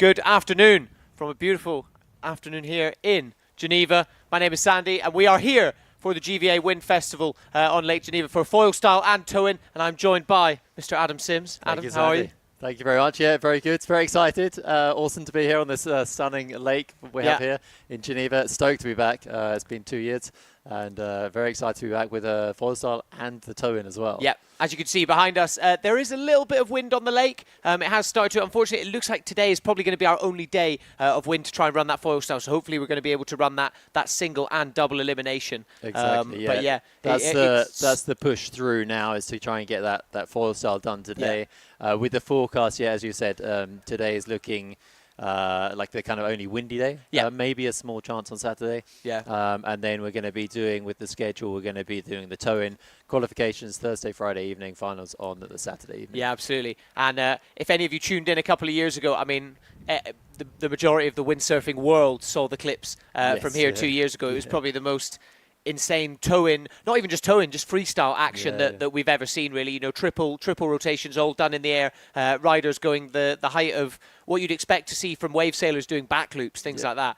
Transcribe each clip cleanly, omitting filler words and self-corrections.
Good afternoon from a beautiful afternoon here in Geneva. My name is Sandy and we are here for the GVA Wind Festival on Lake Geneva for Foilstyle and Towing, and I'm joined by Mr. Adam Sims. Adam, how are you? Thank you very much. Yeah, very good. Very excited. Awesome to be here on this stunning lake we have here in Geneva. Stoked to be back. It's been 2 years, and very excited to be back with Foilstyle and the towing as well. Yeah, as you can see behind us, there is a little bit of wind on the lake. It has started to. Unfortunately, it looks like today is probably going to be our only day of wind to try and run that Foilstyle. So hopefully we're going to be able to run that single and double elimination. Exactly. But yeah, that's the push through now, is to try and get that Foilstyle done today. Yeah. With the forecast, as you said, today is looking like the kind of only windy day. Yeah. Maybe a small chance on Saturday. Yeah. And then we're going to be doing, with the schedule, we're going to be doing the towing qualifications Thursday, Friday evening, finals on the Saturday evening. Yeah, absolutely. And if any of you tuned in a couple of years ago, I mean, the majority of the windsurfing world saw the clips from here 2 years ago. It was probably the most insane towing, not even just towing, just freestyle action that we've ever seen, really. You know, triple rotations all done in the air, riders going the height of what you'd expect to see from wave sailors doing back loops, things like that.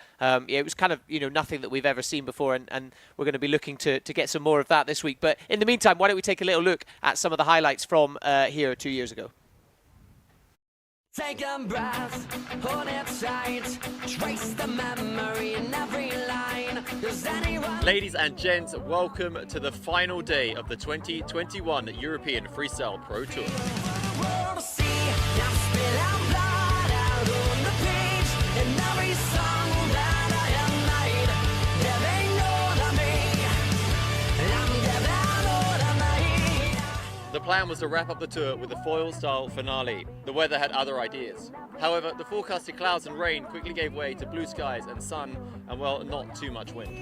It was kind of, you know, nothing that we've ever seen before, and we're going to be looking to get some more of that this week. But in the meantime, why don't we take a little look at some of the highlights from here 2 years ago. Take a breath, hold it tight, trace the memory in every line. Does anyone... Ladies and gents, welcome to the final day of the 2021 European Freestyle Pro Tour. The plan was to wrap up the tour with a Foilstyle finale. The weather had other ideas. However, the forecasted clouds and rain quickly gave way to blue skies and sun, and well, not too much wind.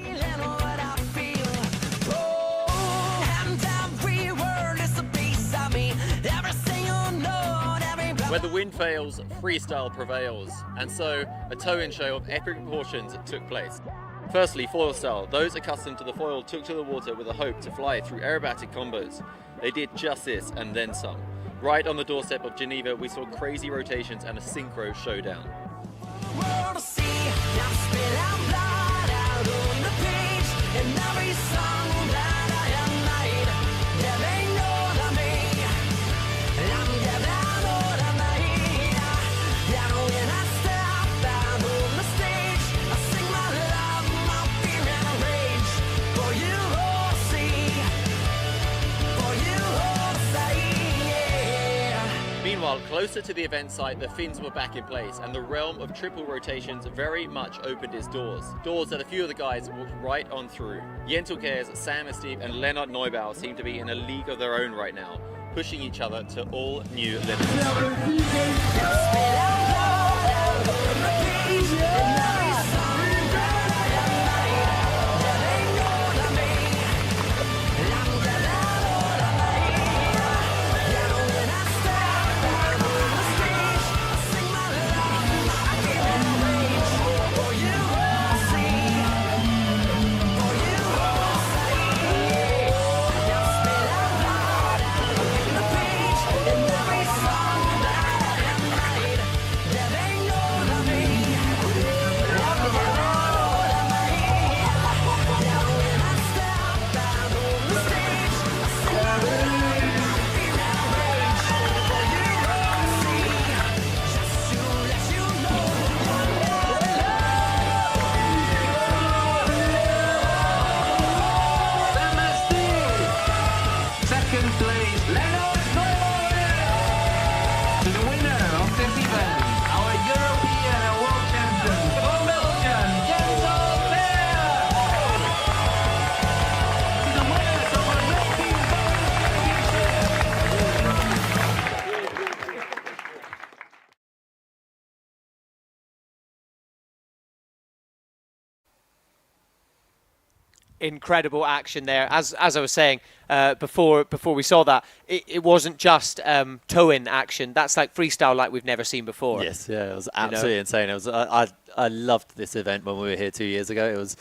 Where the wind fails, freestyle prevails, and so a tow-in show of epic proportions took place. Firstly, Foilstyle. Those accustomed to the foil took to the water with a hope to fly through aerobatic combos. They did just this and then some. Right on the doorstep of Geneva, we saw crazy rotations and a synchro showdown. Meanwhile, closer to the event site, the fins were back in place, and the realm of triple rotations very much opened its doors. Doors that a few of the guys walked right on through. Jens Cares, Sam Esteve, and Leonard Neubauer seem to be in a league of their own right now, pushing each other to all new limits. Incredible action there. As I was saying, before we saw that. It wasn't just toe-in action. That's like freestyle like we've never seen before. Yes, yeah, it was absolutely insane. It was I loved this event when we were here 2 years ago. It was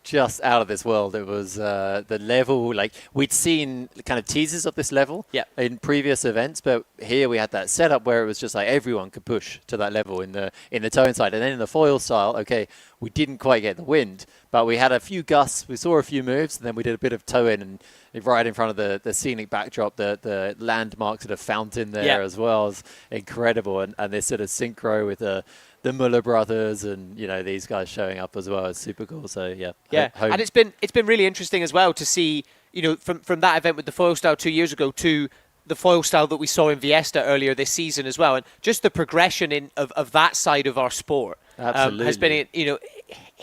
just out of this world. It was the level, like we'd seen kind of teasers of this level in previous events, but here we had that setup where it was just like everyone could push to that level in the toe-in side. And then in the foil style, okay, we didn't quite get the wind, but we had a few gusts, we saw a few moves, and then we did a bit of toe-in and right in front of the scenic backdrop, the landmark sort of fountain there as well. It was incredible. And this sort of synchro with the Muller brothers and these guys showing up as well. It's super cool. So and it's been really interesting as well to see from that event with the foil style 2 years ago to the foil style that we saw in Viesta earlier this season as well, and just the progression of that side of our sport has been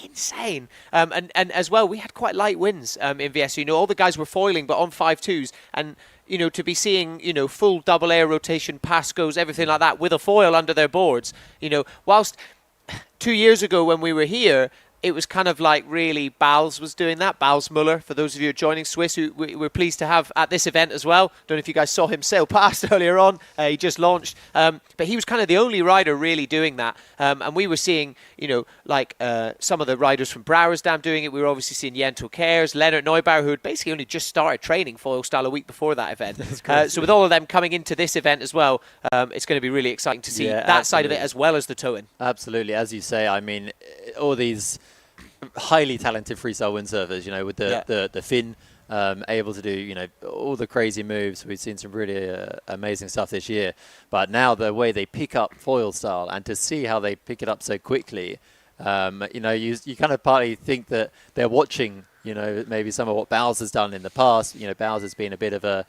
insane. And as well, we had quite light winds in Viesta. All the guys were foiling, but on 5.2s, and to be seeing, full double air rotation, Pascos, everything like that with a foil under their boards, whilst 2 years ago when we were here, it was kind of like really Bals was doing that. Bals Muller, for those of you who are joining Swiss, who we're pleased to have at this event as well. Don't know if you guys saw him sail past earlier on. He just launched. But he was kind of the only rider really doing that. And we were seeing, some of the riders from Brouwersdam doing it. We were obviously seeing Jentel Kers, Leonard Neubauer, who had basically only just started training foil style a week before that event. So with all of them coming into this event as well, it's going to be really exciting to see that side of it as well as the toe-in. Absolutely. As you say, I mean, all these highly talented freestyle windsurfers, with the fin, able to do, all the crazy moves. We've seen some really amazing stuff this year. But now the way they pick up foil style and to see how they pick it up so quickly, you kind of partly think that they're watching, maybe some of what Bowles has done in the past. Bowles has been a bit of a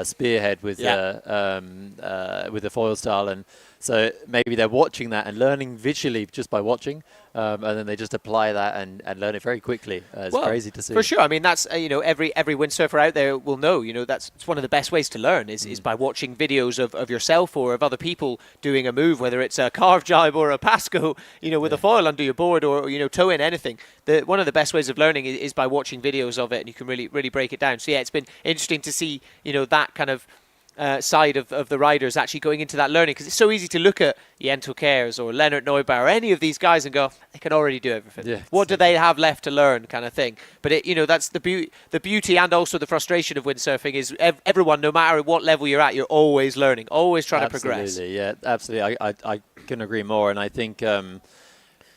spearhead with the foil style, and so maybe they're watching that and learning visually just by watching, and then they just apply that and learn it very quickly. It's crazy to see. For sure. I mean, that's every windsurfer out there will know. That's it's one of the best ways to learn is by watching videos of yourself or of other people doing a move, whether it's a carve jibe or a pasco, with a foil under your board or toe in anything. One of the best ways of learning is by watching videos of it, and you can really break it down. So it's been interesting to see that kind of side of the riders actually going into that learning, because it's so easy to look at Jentel Kers or Leonard Neubauer or any of these guys and go, they can already do everything. What do they have left to learn, kind of thing. But that's the beauty and also the frustration of windsurfing is everyone, no matter what level you're at, you're always learning, always trying to progress. Absolutely. I couldn't agree more. And I think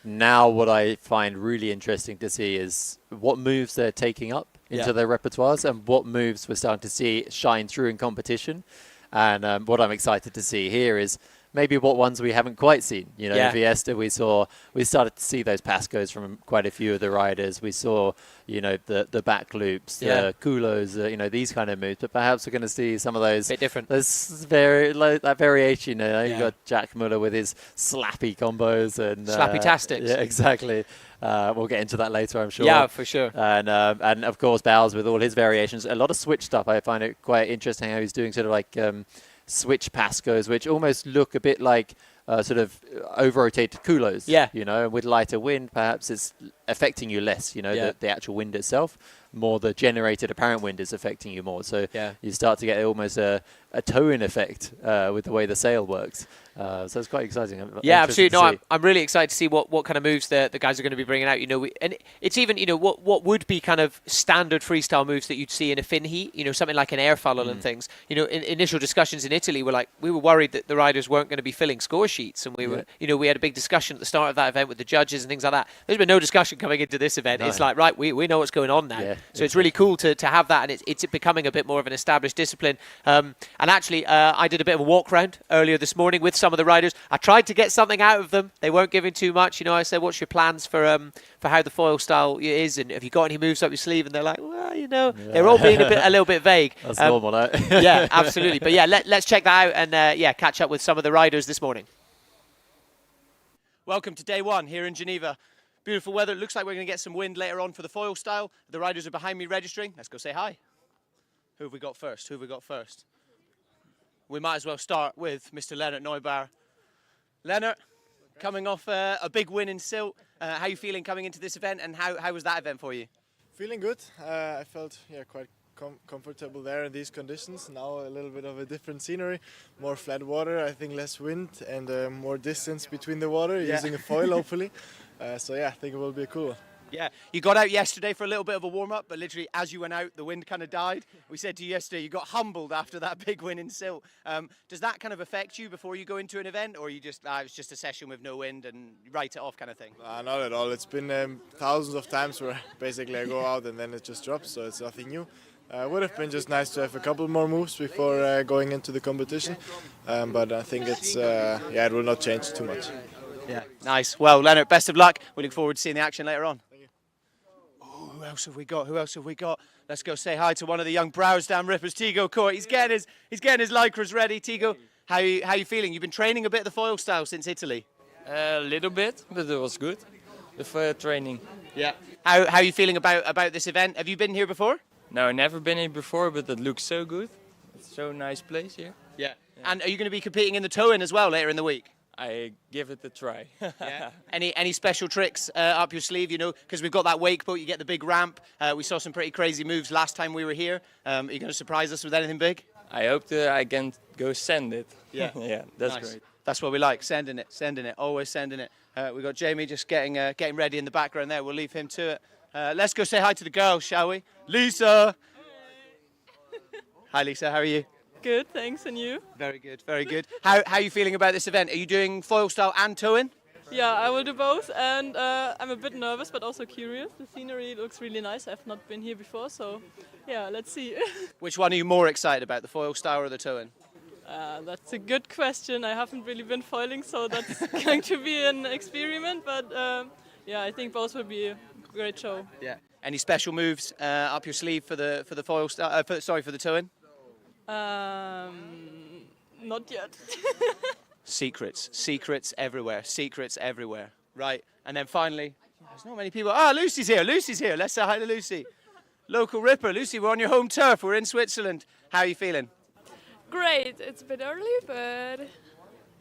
now what I find really interesting to see is what moves they're taking up into their repertoires and what moves we're starting to see shine through in competition. And what I'm excited to see here is maybe what ones we haven't quite seen. In Viesta we started to see those Pascos from quite a few of the riders. We saw, the back loops, the culos, these kind of moves. But perhaps we're going to see some of those. Bit different. That variation. You've got Jack Muller with his slappy combos and slappy-tastics. Yeah, exactly. We'll get into that later, I'm sure. Yeah, for sure. And of course, Bowles with all his variations. A lot of switch stuff. I find it quite interesting how he's doing sort of like switch Pascos, which almost look a bit like sort of over-rotated culos. And with lighter wind, perhaps it's affecting you less, the actual wind itself. More the generated apparent wind is affecting you more. So you start to get almost a toe-in effect with the way the sail works. So it's quite exciting. Absolutely. No, I'm really excited to see what kind of moves the guys are going to be bringing out. And it's even what would be kind of standard freestyle moves that you'd see in a fin heat. Something like an air funnel and things. In initial discussions in Italy, we were worried that the riders weren't going to be filling score sheets, and we were, we had a big discussion at the start of that event with the judges and things like that. There's been no discussion coming into this event. No. It's like, right, we know what's going on now. So it's really cool to have that, and it's becoming a bit more of an established discipline. And actually, I did a bit of a walk round earlier this morning with some of the riders. I tried to get something out of them. They weren't giving too much. I said, what's your plans for how the foil style is, and have you got any moves up your sleeve? And they're like, well, they're all being a little bit vague. That's normal, no? Yeah, absolutely. But let's check that out and catch up with some of the riders this morning. Welcome to day one here in Geneva. Beautiful weather. It looks like we're going to get some wind later on for the foil style. The riders are behind me registering. Let's go say hi. Who have we got first? We might as well start with Mr. Leonard Neubauer. Leonard, coming off a big win in Silt. How are you feeling coming into this event, and how was that event for you? Feeling good. I felt comfortable there in these conditions. Now a little bit of a different scenery, more flat water, I think less wind and more distance between the water, using a foil hopefully. So yeah, I think it will be a cool one. Yeah, you got out yesterday for a little bit of a warm-up, but literally as you went out, the wind kind of died. We said to you yesterday, you got humbled after that big win in Silt. Does that kind of affect you before you go into an event, or you just, it was just a session with no wind and write it off kind of thing? Not at all. It's been thousands of times where basically I go out and then it just drops, so it's nothing new. Would have been just nice to have a couple more moves before going into the competition, but I think it's it will not change too much. Yeah, nice. Well, Leonard, best of luck. We look forward to seeing the action later on. Who else have we got? Who else have we got? Let's go say hi to one of the young Browsdam rippers, Tigo Court. He's getting his lycras ready. Tigo, how you feeling? You've been training a bit of the Foilstyle since Italy. A little bit, but it was good. The training. Yeah. How are you feeling about this event? Have you been here before? No, never been here before, but it looks so good. It's so nice place here. Yeah. And are you going to be competing in the tow-in as well later in the week? I give it a try. Yeah. Any special tricks up your sleeve? You know, because we've got that wake boat. You get the big ramp. We saw some pretty crazy moves last time we were here. Are you going to surprise us with anything big? I hope that I can go send it. Yeah. Yeah, that's nice. great. That's what we like. Sending it. Always sending it. We've got Jamie just getting ready in the background there. We'll leave him to it. Let's go say hi to the girls, shall we? Lisa. Hi, Lisa. How are you? Good, thanks, and you? Very good, very good. How are you feeling about this event? Are you doing Foilstyle and towing? Yeah, I will do both, and I'm a bit nervous but also curious. The scenery looks really nice. I've not been here before, so yeah, let's see. Which one are you more excited about, the Foilstyle or the towing? That's a good question. I haven't really been foiling, so that's going to be an experiment, but yeah, I think both will be a great show. Yeah. Any special moves up your sleeve for the Foilstyle? For the towing? Not yet. Secrets everywhere. Right, and then finally, there's not many people. Lucy's here. Let's say hi to Lucy. Local ripper. Lucy, we're on your home turf. We're in Switzerland. How are you feeling? Great. It's a bit early, but...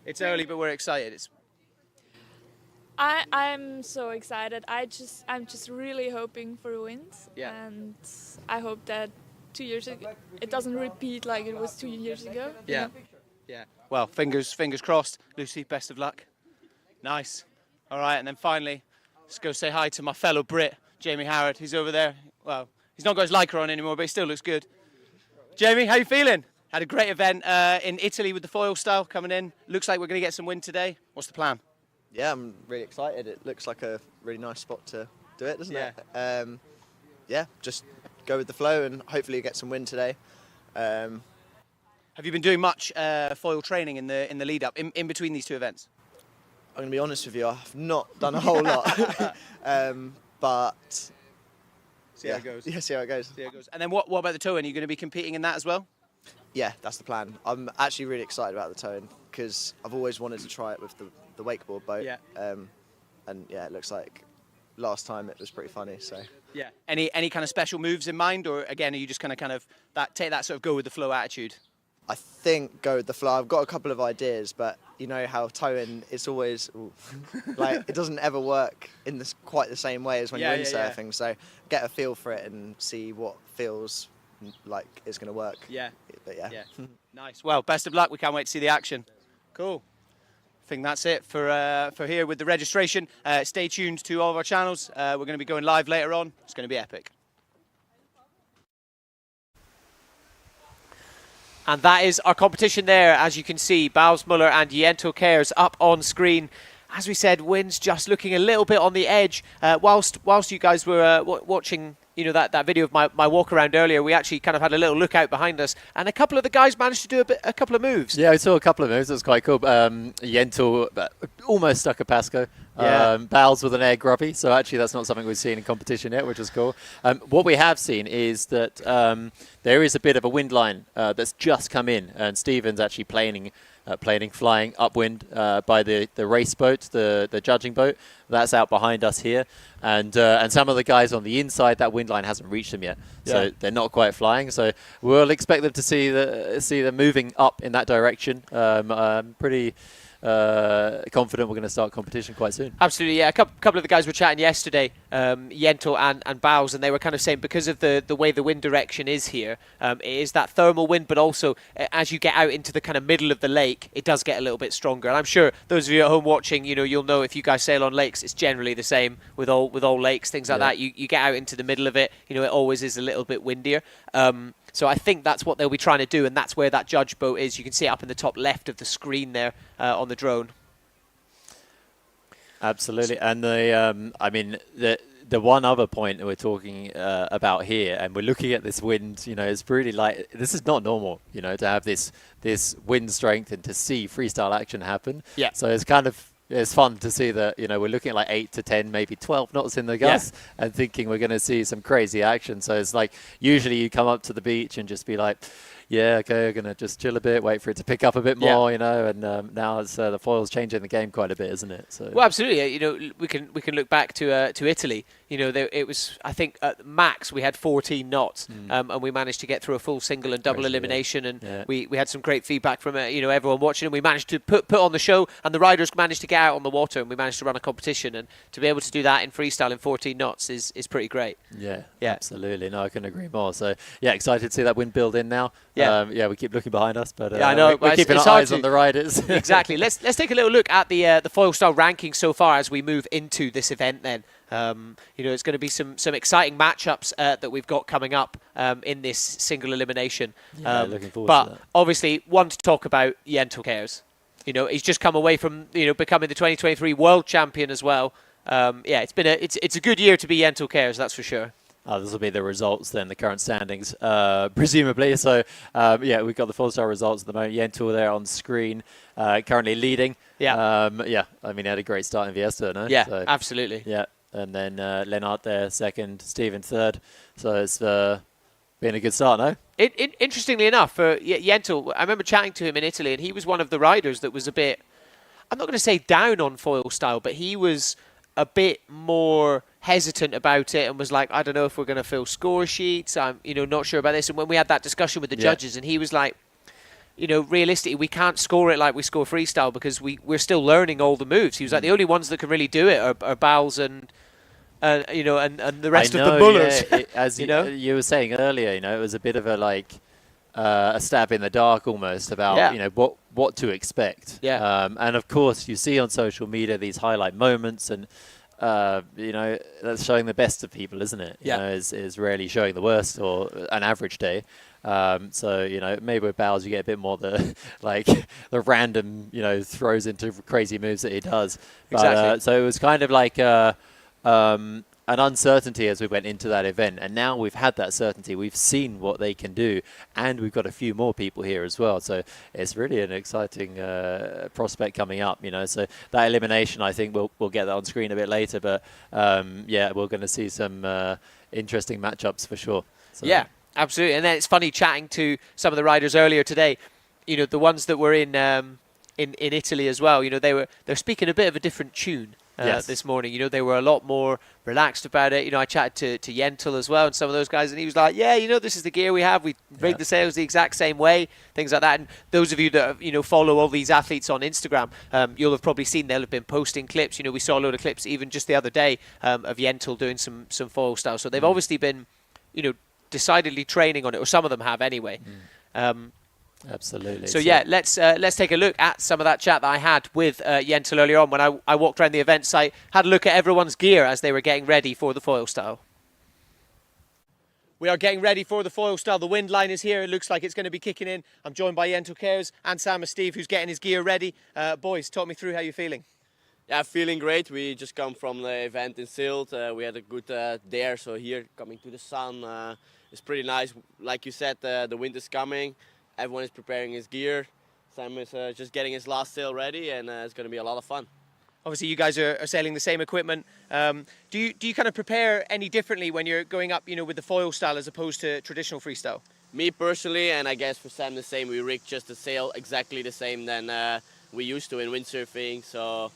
It's early, but we're excited. I'm so excited. I'm just really hoping for a win. Yeah. And I hope that 2 years ago, it doesn't repeat like it was 2 years ago. Yeah. Yeah. Well, fingers crossed. Lucy, best of luck. Nice. All right, and then finally, let's go say hi to my fellow Brit, Jamie Howard. He's over there. Well, he's not got his lycra on anymore, but he still looks good. Jamie, how you feeling? Had a great event in Italy with the Foilstyle coming in. Looks like we're going to get some wind today. What's the plan? Yeah, I'm really excited. It looks like a really nice spot to do it, doesn't it? Yeah, just go with the flow and hopefully get some wind today. Have you been doing much foil training in the lead up in between these two events? I'm going to be honest with you, I've not done a whole lot, but see how it goes. Yeah, see how it goes. And then what about the towing? Are you going to be competing in that as well? Yeah, that's the plan. I'm actually really excited about the towing because I've always wanted to try it with the wakeboard boat. Yeah. And yeah, it looks like last time it was pretty funny. So. Yeah. Any kind of special moves in mind, or again, are you just kind of take that sort of go with the flow attitude? I think go with the flow. I've got a couple of ideas, but you know how towing is always like it doesn't ever work in quite the same way as when you're windsurfing. So get a feel for it and see what feels like it's going to work. Yeah. But yeah. Nice. Well, best of luck. We can't wait to see the action. Cool. I think that's it for here with the registration. Stay tuned to all of our channels. We're going to be going live later on. It's going to be epic. And that is our competition there. As you can see, Bausmuller and Yentl Cares up on screen. As we said, wind's just looking a little bit on the edge. Whilst you guys were watching, that video of my walk around earlier, we actually kind of had a little look out behind us, and a couple of the guys managed to do a couple of moves. Yeah, I saw a couple of moves. It was quite cool. Yentl almost stuck a Pasco. Bowles with an air grubby. So actually, that's not something we've seen in competition yet, which is cool. What we have seen is that there is a bit of a wind line that's just come in, and Stephen's actually flying upwind by the race boat, the judging boat. That's out behind us here, and some of the guys on the inside, that wind line hasn't reached them yet, so they're not quite flying. So we'll expect them to see them moving up in that direction. confident we're going to start competition quite soon. Absolutely, yeah. A couple of the guys were chatting yesterday, Yentl and Bowles, and they were kind of saying because of the way the wind direction is here, it is that thermal wind, but also as you get out into the kind of middle of the lake, it does get a little bit stronger. And I'm sure those of you at home watching, you'll know if you guys sail on lakes, it's generally the same with all lakes, things like that. You get out into the middle of it, it always is a little bit windier. So I think that's what they'll be trying to do, and that's where that judge boat is. You can see it up in the top left of the screen there on the drone. Absolutely, and the one other point that we're talking about here, and we're looking at this wind, it's really like, this is not normal, to have this wind strength and to see freestyle action happen. Yeah. So it's fun to see that, we're looking at like 8 to 10, maybe 12 knots in the gust and thinking we're going to see some crazy action. So it's like, usually you come up to the beach and just be like, yeah, okay, we're going to just chill a bit, wait for it to pick up a bit more, and now it's the foil's changing the game quite a bit, isn't it? So. Well, absolutely. We can look back to Italy. It was, I think, at max we had 14 knots, and we managed to get through a full single and double elimination, and we had some great feedback from everyone watching, and we managed to put on the show, and the riders managed to get out on the water, and we managed to run a competition, and to be able to do that in freestyle in 14 knots is pretty great. Yeah, absolutely. No, I couldn't agree more. So yeah, excited to see that wind build in now. We keep looking behind us, but I know we're keeping our eyes on the riders. Exactly. Let's take a little look at the Foilstyle rankings so far as we move into this event. Then it's going to be some exciting matchups that we've got coming up in this single elimination. Looking forward to that. But obviously, one to talk about, Yentl Cares. He's just come away from becoming the 2023 world champion as well. It's a good year to be Yentl Cares, that's for sure. This will be the results then, the current standings, presumably. So, we've got the Foilstyle results at the moment. Yentl there on screen, currently leading. He had a great start in Viesta, no? Yeah, so, absolutely. Yeah, and then Lennart there second, Steven third. So it's been a good start, no? Interestingly enough, for Yentl, I remember chatting to him in Italy, and he was one of the riders that was a bit, I'm not going to say down on Foilstyle, but he was a bit more hesitant about it and was like, I don't know if we're going to fill score sheets. I'm, not sure about this. And when we had that discussion with the judges, and he was like, realistically, we can't score it like we score freestyle because we're still learning all the moves. He was like, the only ones that can really do it are Bowles and the rest of the bullers. Yeah, as you were saying earlier, it was a bit of a stab in the dark almost about what to expect. And of course you see on social media these highlight moments, and that's showing the best of people, isn't it? Is rarely showing the worst or an average day. So maybe with Bowles you get a bit more the the random throws into crazy moves that he does. But, so it was kind of like an uncertainty as we went into that event, and now we've had that certainty. We've seen what they can do, and we've got a few more people here as well. So it's really an exciting prospect coming up. So that elimination, I think we'll get that on screen a bit later. But we're going to see some interesting matchups for sure. So. Yeah, absolutely. And then it's funny chatting to some of the riders earlier today. The ones that were in Italy as well. They're speaking a bit of a different tune. This morning, they were a lot more relaxed about it. I chatted to Yentl as well and some of those guys, and he was like, this is the gear we have. We rig the sails the exact same way, things like that. And those of you that follow all these athletes on Instagram, you'll have probably seen they'll have been posting clips. We saw a load of clips even just the other day of Yentl doing some Foilstyle. So they've obviously been, decidedly training on it, or some of them have anyway. Absolutely. So let's take a look at some of that chat that I had with Yentl earlier on when I walked around the event site, had a look at everyone's gear as they were getting ready for the Foilstyle. We are getting ready for the Foilstyle. The wind line is here. It looks like it's going to be kicking in. I'm joined by Yentl Cares and Sam and Steve, who's getting his gear ready. Boys, talk me through how you're feeling. Yeah, feeling great. We just come from the event in Silt. We had a good day, so here coming to the sun is pretty nice. Like you said, the wind is coming. Everyone is preparing his gear. Sam is just getting his last sail ready, and it's going to be a lot of fun. Obviously, you guys are sailing the same equipment. Do you kind of prepare any differently when you're going up, with the Foilstyle as opposed to traditional freestyle? Me personally, and I guess for Sam the same, we rig just the sail exactly the same than we used to in windsurfing. So,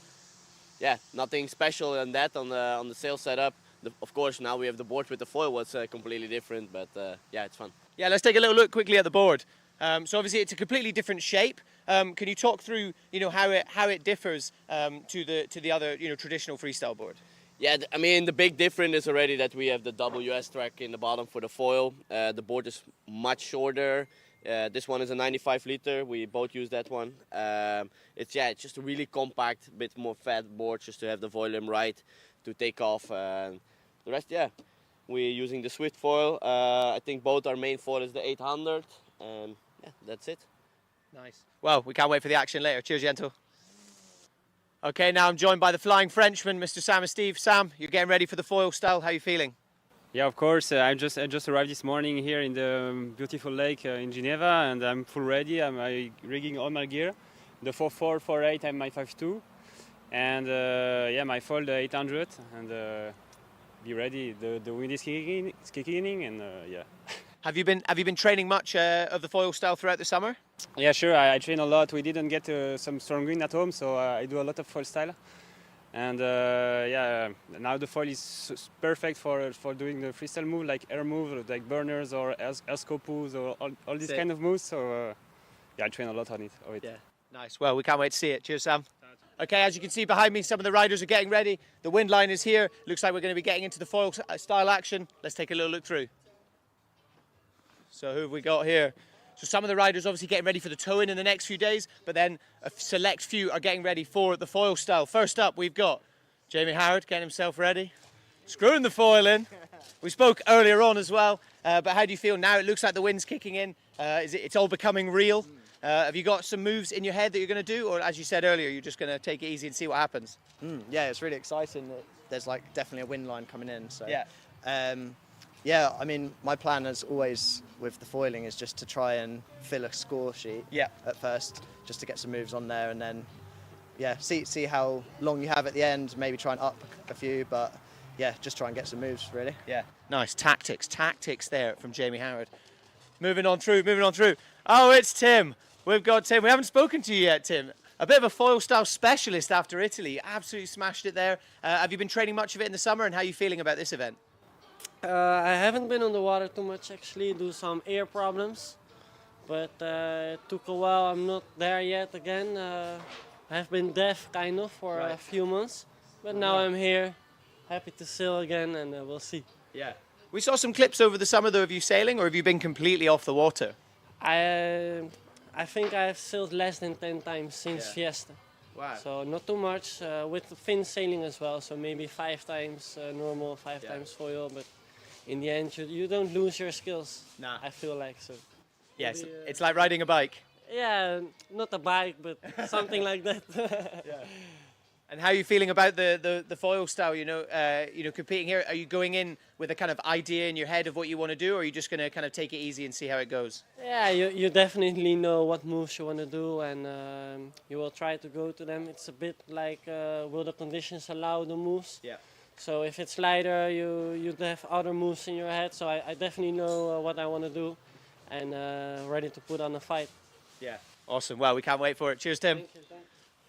yeah, nothing special than that on the sail setup. Of course, now we have the board with the foil, what's completely different, but yeah, it's fun. Yeah, let's take a little look quickly at the board. So obviously it's a completely different shape. Can you talk through, how it differs to the other, traditional freestyle board? Yeah, I mean, the big difference is already that we have the WS track in the bottom for the foil. The board is much shorter. This one is a 95 liter. We both use that one. It's just a really compact, bit more fat board just to have the volume right to take off. The rest, we're using the Swift foil. I think both our main foil is the 800, and that's it. Nice. Well, we can't wait for the action later. Cheers, Yentl. Okay, now I'm joined by the flying Frenchman, Mr. Sam and Steve. Sam, you're getting ready for the Foilstyle. How are you feeling? Yeah, of course. I just arrived this morning here in the beautiful lake in Geneva, and I'm full ready. I'm rigging all my gear. The 4.4, 4.8, and my 5.2, and my foil the 800, and be ready. The wind is kicking in, and yeah. Have you been training much of the Foilstyle throughout the summer? Yeah, sure. I train a lot. We didn't get some strong wind at home, so I do a lot of Foilstyle. And now the foil is perfect for doing the freestyle move, like air move, like burners or air scope moves, or all these kind of moves. So I train a lot on it. Yeah, nice. Well, we can't wait to see it. Cheers, Sam. Okay, as you can see behind me, some of the riders are getting ready. The wind line is here. Looks like we're going to be getting into the Foilstyle action. Let's take a little look through. So who have we got here? So some of the riders obviously getting ready for the tow-in the next few days, but then a select few are getting ready for the Foilstyle. First up, we've got Jamie Howard getting himself ready, screwing the foil in. We spoke earlier on as well, but how do you feel now? It looks like the wind's kicking in. It's all becoming real. Have you got some moves in your head that you're going to do, or as you said earlier, you're just going to take it easy and see what happens? Yeah, it's really exciting. There's definitely a wind line coming in. So yeah. I mean, my plan as always with the foiling is just to try and fill a score sheet at first, just to get some moves on there, and then see how long you have at the end, maybe try and up a few, but just try and get some moves really. Yeah, nice tactics there from Jamie Howard. Moving on through. Oh, it's Tim. We've got Tim. We haven't spoken to you yet, Tim. A bit of a Foilstyle specialist after Italy. You absolutely smashed it there. Have you been training much of it in the summer, and how are you feeling about this event? I haven't been on the water too much actually, due to some air problems, but it took a while. I'm not there yet again. I've been deaf kind of for a few months, but now I'm here, happy to sail again, and we'll see. Yeah. We saw some clips over the summer though of you sailing, or have you been completely off the water? I think I've sailed less than 10 times since Fiesta. Wow. So not too much, with fin sailing as well, so maybe 5 times normal, 5 times foil, but in the end you don't lose your skills. Nah. I feel like so. Yes, it's like riding a bike. Yeah, not a bike, but something like that. And how are you feeling about the Foilstyle? Competing here. Are you going in with a kind of idea in your head of what you want to do, or are you just going to kind of take it easy and see how it goes? Yeah, you definitely know what moves you want to do, and you will try to go to them. It's a bit like will the conditions allow the moves? Yeah. So if it's lighter, you have other moves in your head. So I definitely know what I want to do, and ready to put on a fight. Yeah. Awesome. Well, we can't wait for it. Cheers, Tim. Thank you. Thanks.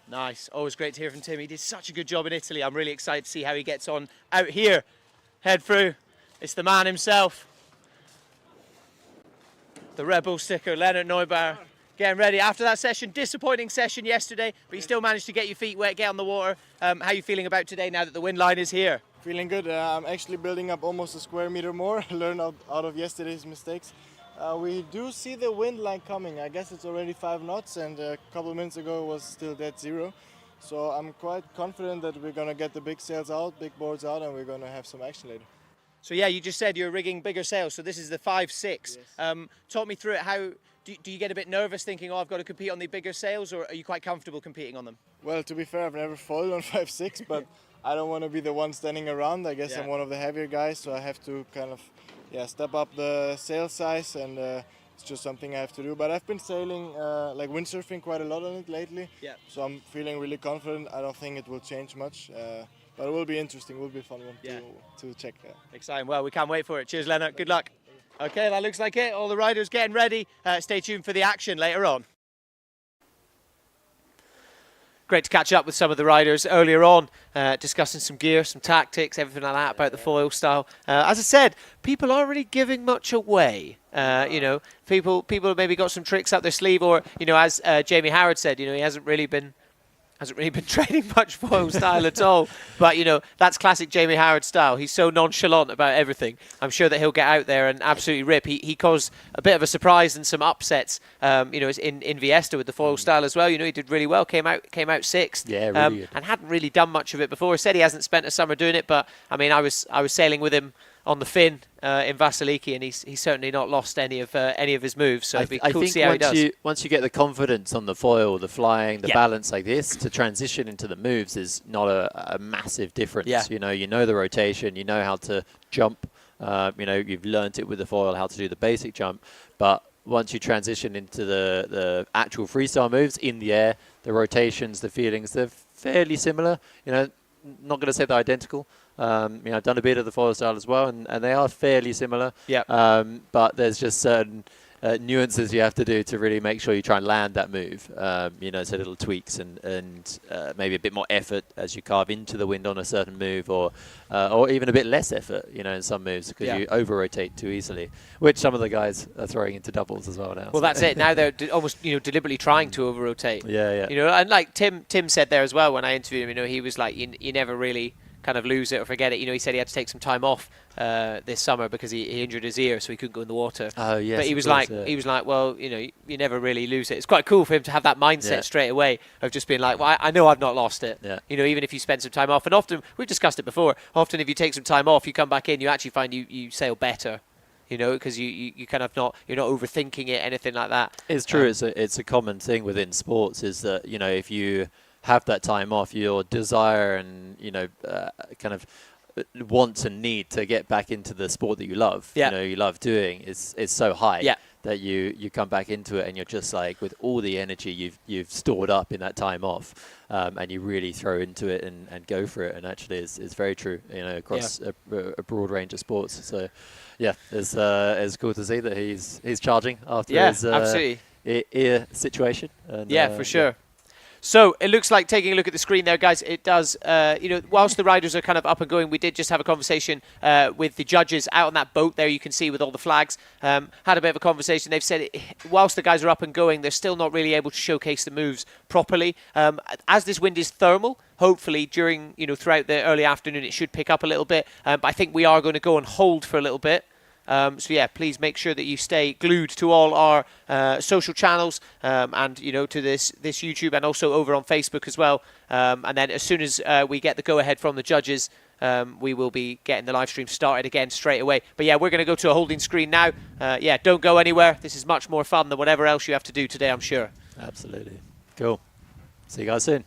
Nice. Always great to hear from Tim. He did such a good job in Italy. I'm really excited to see how he gets on out here. Head through. It's the man himself. The Rebel sticker, Leonard Neubauer. Getting ready after that session. Disappointing session yesterday, but you still managed to get your feet wet, get on the water. How are you feeling about today now that the wind line is here? Feeling good. I'm actually building up almost a square meter more. Learned out of yesterday's mistakes. We do see the wind line coming. I guess it's already 5 knots, and a couple of minutes ago it was still dead zero. So I'm quite confident that we're going to get the big sails out, big boards out, and we're going to have some action later. So yeah, you just said you're rigging bigger sails. So this is the 5.6. Yes. Talk me through it. How do you get a bit nervous thinking, oh, I've got to compete on the bigger sails, or are you quite comfortable competing on them? Well, to be fair, I've never foiled on 5.6, but I don't want to be the one standing around. I guess I'm one of the heavier guys, so I have to kind of step up the sail size, and it's just something I have to do. But I've been sailing like windsurfing quite a lot on it lately, so I'm feeling really confident. I don't think it will change much, but it will be interesting. It will be a fun one to check. Exciting. Well, we can't wait for it. Cheers, Leonard. Good luck. Okay, that looks like it. All the riders getting ready. Stay tuned for the action later on. Great to catch up with some of the riders earlier on, discussing some gear, some tactics, everything like that about the Foilstyle. As I said, people aren't really giving much away People have maybe got some tricks up their sleeve, or as Jamie Howard said, he hasn't really been training much foil style at all. But, that's classic Jamie Howard style. He's so nonchalant about everything. I'm sure that he'll get out there and absolutely rip. He caused a bit of a surprise and some upsets, in Viesta with the foil style as well. He did really well, came out sixth. Yeah, really good. And hadn't really done much of it before. He said he hasn't spent a summer doing it, but, I was sailing with him on the fin in Vasiliki, and he's certainly not lost any of his moves. So it'd be cool to see how he does. Once you get the confidence on the foil, the flying, the balance like this, to transition into the moves is not a massive difference. Yeah. You know the rotation, you know how to jump. You've learnt it with the foil how to do the basic jump, but once you transition into the actual freestyle moves in the air, the rotations, the feelings, they're fairly similar. Not going to say they're identical. I've done a bit of the foil style as well, and they are fairly similar. Yeah. But there's just certain nuances you have to do to really make sure you try and land that move. So little tweaks and maybe a bit more effort as you carve into the wind on a certain move, or even a bit less effort, in some moves because you over-rotate too easily, which some of the guys are throwing into doubles as well now. Well, that's it. Now they're almost deliberately trying to over-rotate. Yeah. And like Tim said there as well when I interviewed him, he was like, you never really kind of lose it or forget it. He said he had to take some time off this summer because he injured his ear, so he couldn't go in the water. Oh yes. But he was like, well, you never really lose it. It's quite cool for him to have that mindset straight away of just being like, well, I know I've not lost it. Yeah. Even if you spend some time off, and often we've discussed it before. Often if you take some time off, you come back in, you actually find you sail better. Because you kind of you're not overthinking it, anything like that. It's true. It's a common thing within sports is that if you have that time off, your desire and kind of want and need to get back into the sport that you love, you love doing, is so high that you come back into it and you're just like, with all the energy you've stored up in that time off, and you really throw into it and go for it. And actually it's very true, across a broad range of sports. So it's cool to see that he's charging after his absolutely ear situation. And, for sure. So it looks like, taking a look at the screen there, guys, it does, whilst the riders are kind of up and going, we did just have a conversation with the judges out on that boat there, you can see, with all the flags. Had a bit of a conversation. They've said whilst the guys are up and going, they're still not really able to showcase the moves properly. As this wind is thermal, hopefully during, throughout the early afternoon, it should pick up a little bit. But I think we are going to go and hold for a little bit. Please make sure that you stay glued to all our social channels and to this YouTube, and also over on Facebook as well. And then as soon as we get the go-ahead from the judges, we will be getting the live stream started again straight away. But we're going to go to a holding screen now. Don't go anywhere. This is much more fun than whatever else you have to do today, I'm sure. Absolutely. Cool. See you guys soon.